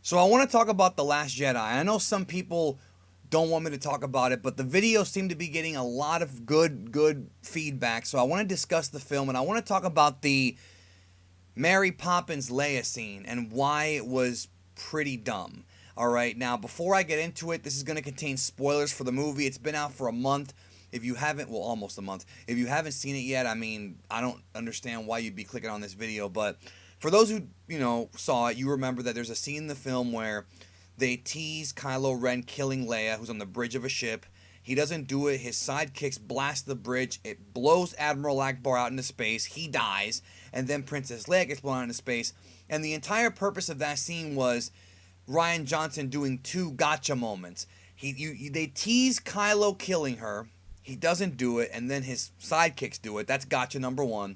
So I want to talk about The Last Jedi. I know some people don't want me to talk about it, but the videos seem to be getting a lot of good feedback. So I want to discuss the film, and I want to talk about the Mary Poppins Leia scene and why it was pretty dumb. All right, now before I get into it, this is going to contain spoilers for the movie. It's been out for a month. If you haven't, well, almost a month. If you haven't seen it yet, I mean, I don't understand why you'd be clicking on this video, but for those who, saw it, you remember that there's a scene in the film where they tease Kylo Ren killing Leia, who's on the bridge of a ship. He doesn't do it. His sidekicks blast the bridge. It blows Admiral Akbar out into space. He dies. And then Princess Leia gets blown out into space. And the entire purpose of that scene was Rian Johnson doing two gotcha moments. They tease Kylo killing her. He doesn't do it. And then his sidekicks do it. That's gotcha number one.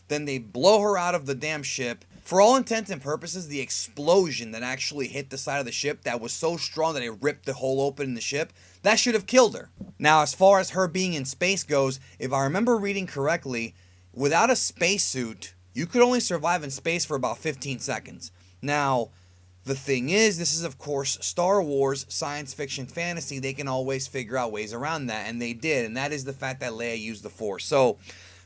Then they blow her out of the damn ship. For all intents and purposes, the explosion that actually hit the side of the ship that was so strong that it ripped the hole open in the ship, that should have killed her. Now, as far as her being in space goes, if I remember reading correctly, without a spacesuit, you could only survive in space for about 15 seconds. Now, the thing is, this is of course Star Wars, science fiction, fantasy. They can always figure out ways around that, and they did, and that is the fact that Leia used the Force. So,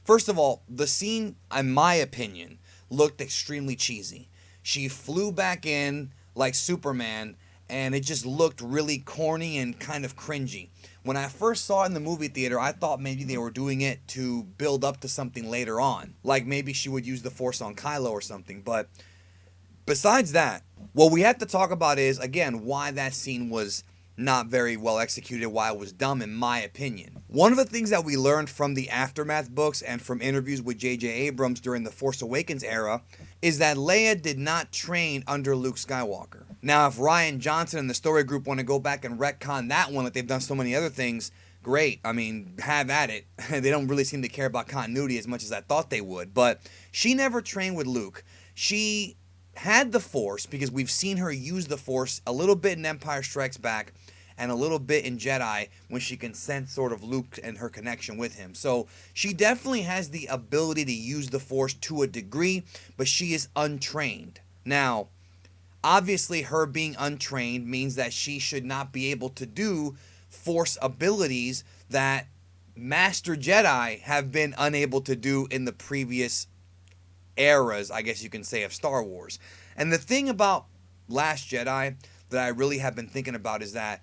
first of all, the scene, in my opinion, looked extremely cheesy. She flew back in like Superman, and it just looked really corny and kind of cringy. When I first saw it in the movie theater, I thought maybe they were doing it to build up to something later on. Like maybe she would use the Force on Kylo or something. But besides that, what we have to talk about is, again, why that scene was not very well executed, why it was dumb in my opinion. One of the things that we learned from the Aftermath books and from interviews with J.J. Abrams during the Force Awakens era is that Leia did not train under Luke Skywalker. Now, if Rian Johnson and the story group want to go back and retcon that one like they've done so many other things, great. I mean, have at it. They don't really seem to care about continuity as much as I thought they would. But she never trained with Luke. She had the Force because we've seen her use the Force a little bit in Empire Strikes Back and a little bit in Jedi when she can sense sort of Luke and her connection with him. So she definitely has the ability to use the Force to a degree, but she is untrained. Now, obviously her being untrained means that she should not be able to do Force abilities that Master Jedi have been unable to do in the previous eras, I guess you can say, of Star Wars. And the thing about Last Jedi that I really have been thinking about is that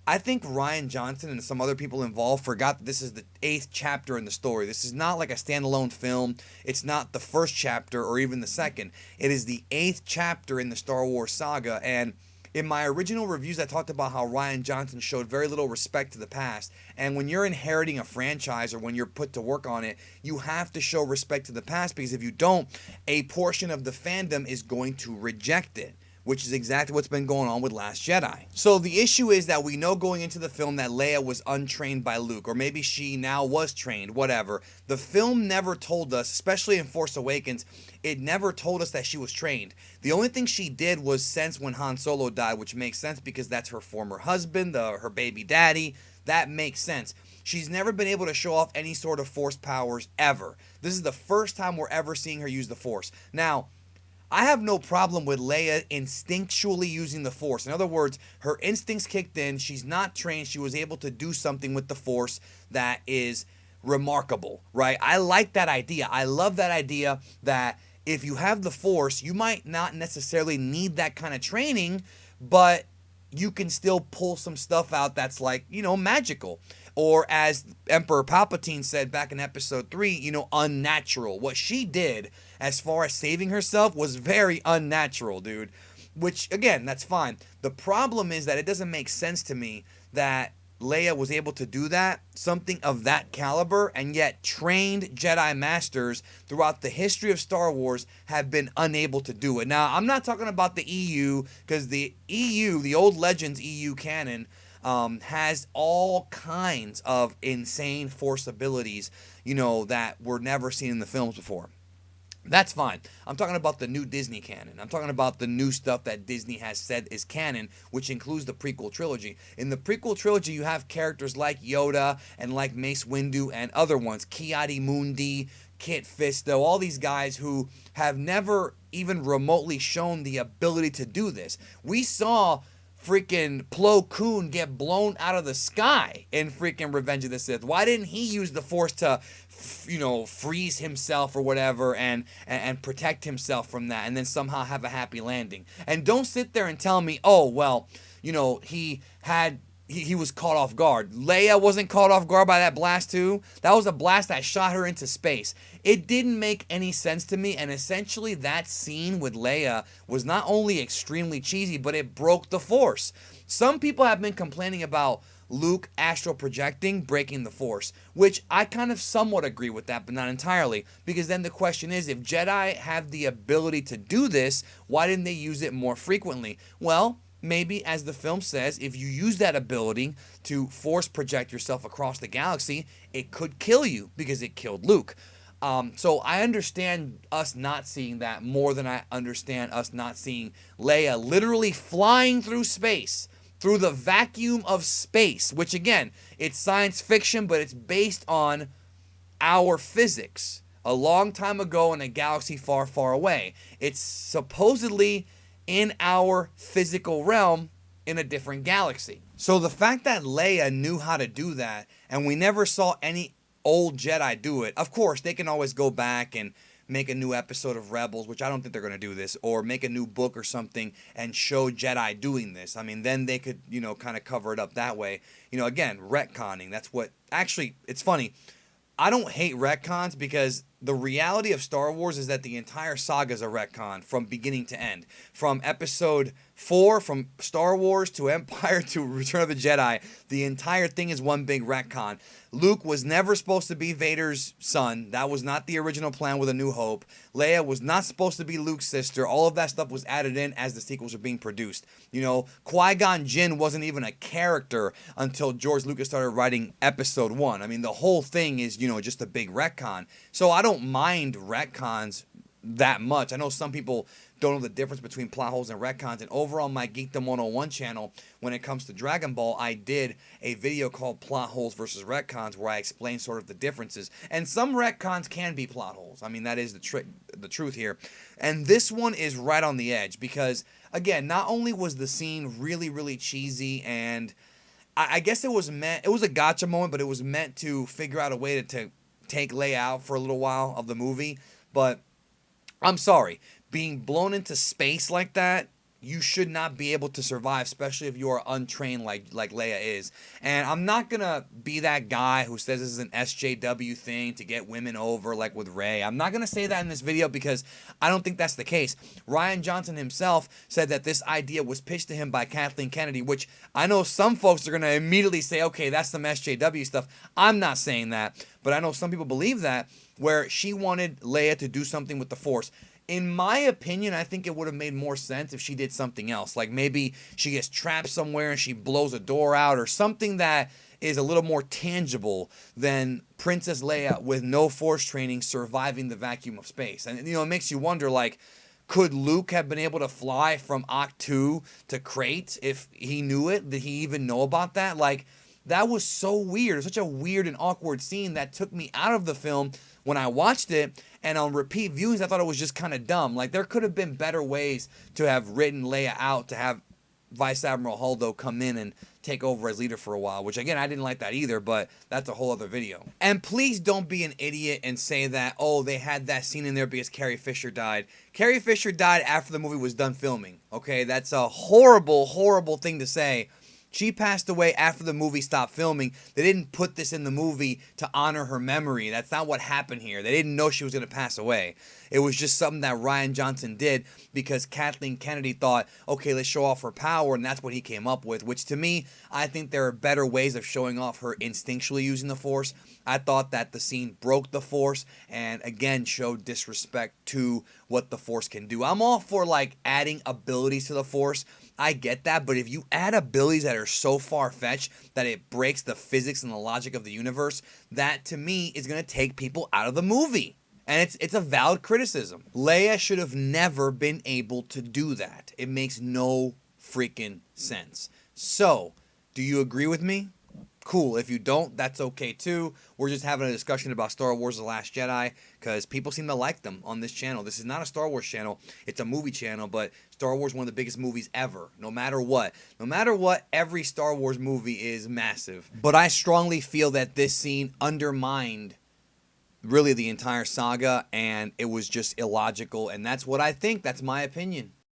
I think Rian Johnson and some other people involved forgot that this is the 8th chapter in the story. This is not like a standalone film. It's not the first chapter or even the second. It is the 8th chapter in the Star Wars saga. And in my original reviews, I talked about how Rian Johnson showed very little respect to the past. And when you're inheriting a franchise or when you're put to work on it, you have to show respect to the past, because if you don't, a portion of the fandom is going to reject it, which is exactly what's been going on with Last Jedi. So the issue is that we know going into the film that Leia was untrained by Luke, or maybe she now was trained, whatever. The film never told us, especially in Force Awakens, it never told us that she was trained. The only thing she did was sense when Han Solo died, which makes sense because that's her former husband, her baby daddy. That makes sense. She's never been able to show off any sort of Force powers ever. This is the first time we're ever seeing her use the Force. Now, I have no problem with Leia instinctually using the Force. In other words, her instincts kicked in. She's not trained. She was able to do something with the Force that is remarkable, right? I like that idea. I love that idea that if you have the Force, you might not necessarily need that kind of training, but you can still pull some stuff out that's like, magical. Or as Emperor Palpatine said back in episode 3, unnatural. What she did as far as saving herself was very unnatural, dude. Which, again, that's fine. The problem is that it doesn't make sense to me that Leia was able to do that, something of that caliber, and yet trained Jedi Masters throughout the history of Star Wars have been unable to do it. Now, I'm not talking about the EU, because the EU, the old Legends EU canon, has all kinds of insane Force abilities, that were never seen in the films before. That's fine. I'm talking about the new Disney canon. I'm talking about the new stuff that Disney has said is canon, which includes the prequel trilogy. In the prequel trilogy, you have characters like Yoda and like Mace Windu and other ones, Ki-Adi Mundi, Kit Fisto, all these guys who have never even remotely shown the ability to do this. We saw freaking Plo Koon get blown out of the sky in freaking Revenge of the Sith. Why didn't he use the Force to, freeze himself or whatever and protect himself from that and then somehow have a happy landing? And don't sit there and tell me, oh, well, he was caught off guard. Leia wasn't caught off guard by that blast too. That was a blast that shot her into space. It didn't make any sense to me, and essentially that scene with Leia was not only extremely cheesy, but it broke the Force. Some people have been complaining about Luke astral projecting, breaking the Force, which I kind of somewhat agree with that, but not entirely, because then the question is, if Jedi have the ability to do this, why didn't they use it more frequently? Well, maybe, as the film says, if you use that ability to force project yourself across the galaxy, it could kill you, because it killed Luke. So I understand us not seeing that more than I understand us not seeing Leia literally flying through space, through the vacuum of space, which again, it's science fiction, but it's based on our physics. A long time ago in a galaxy far, far away. It's supposedly in our physical realm in a different galaxy. So the fact that Leia knew how to do that, and we never saw any old Jedi do it, of course, they can always go back and make a new episode of Rebels, which I don't think they're going to do this, or make a new book or something and show Jedi doing this. I mean, then they could, kind of cover it up that way. Again, retconning, that's what, actually, it's funny. I don't hate retcons because the reality of Star Wars is that the entire saga is a retcon from beginning to end. From episode 4, from Star Wars to Empire to Return of the Jedi, the entire thing is one big retcon. Luke was never supposed to be Vader's son. That was not the original plan with A New Hope. Leia was not supposed to be Luke's sister. All of that stuff was added in as the sequels were being produced. Qui-Gon Jinn wasn't even a character until George Lucas started writing episode 1. I mean, the whole thing is, just a big retcon. So I don't mind retcons that much. I know some people don't know the difference between plot holes and retcons, and over on my Geekdom 101 channel, when it comes to Dragon Ball, I did a video called Plot Holes versus Retcons where I explained sort of the differences. And some retcons can be plot holes. I mean, that is the truth here. And this one is right on the edge because, again, not only was the scene really, really cheesy, and I guess it was a gotcha moment, but it was meant to figure out a way to take Leia out for a little while of the movie. But I'm sorry, being blown into space like that, you should not be able to survive, especially if you are untrained like Leia is. And I'm not going to be that guy who says this is an SJW thing to get women over like with Rey. I'm not going to say that in this video because I don't think that's the case. Rian Johnson himself said that this idea was pitched to him by Kathleen Kennedy, which I know some folks are going to immediately say, okay, that's some SJW stuff. I'm not saying that, but I know some people believe that, where she wanted Leia to do something with the Force. In my opinion, I think it would have made more sense if she did something else. Like maybe she gets trapped somewhere and she blows a door out or something that is a little more tangible than Princess Leia with no Force training surviving the vacuum of space. And, it makes you wonder, like, could Luke have been able to fly from Ahch-To to Crate if he knew it? Did he even know about that? Like, that was so weird. It was such a weird and awkward scene that took me out of the film when I watched it, and on repeat viewings, I thought it was just kind of dumb. Like, there could have been better ways to have written Leia out, to have Vice Admiral Holdo come in and take over as leader for a while, which, again, I didn't like that either, but that's a whole other video. And please don't be an idiot and say that, oh, they had that scene in there because Carrie Fisher died. Carrie Fisher died after the movie was done filming, okay? That's a horrible, horrible thing to say. She passed away after the movie stopped filming. They didn't put this in the movie to honor her memory. That's not what happened here. They didn't know she was going to pass away. It was just something that Rian Johnson did because Kathleen Kennedy thought, okay, let's show off her power, and that's what he came up with, which to me, I think there are better ways of showing off her instinctually using the Force. I thought that the scene broke the Force and, again, showed disrespect to what the Force can do. I'm all for, like, adding abilities to the Force. I get that, but if you add abilities that are so far-fetched that it breaks the physics and the logic of the universe, that to me is going to take people out of the movie. And it's a valid criticism. Leia should have never been able to do that. It makes no freaking sense. So, do you agree with me? cool. If you don't, that's okay too. We're just having a discussion about Star Wars The Last Jedi because people seem to like them on this channel. This is not a Star Wars channel. It's a movie channel, but Star Wars is one of the biggest movies ever. No matter what. No matter what, every Star Wars movie is massive. But I strongly feel that this scene undermined really the entire saga, and it was just illogical, and that's what I think. That's my opinion.